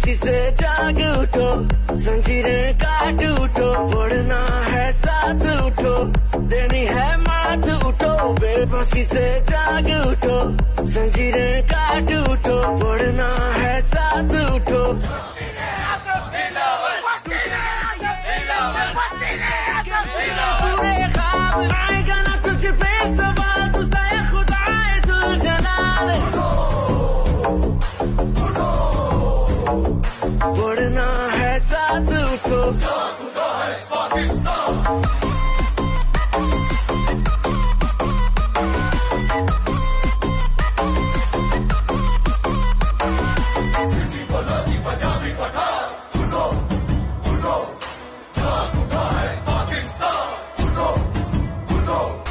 बेबसी से जाग उठो, जंजीरें काट उठो, पढ़ना है साथ उठो, देनी है मात उठो, बेबसी से जाग उठो, जंजीरें काट उठो, पढ़ना है साथ उठो। पूरे ख्वाब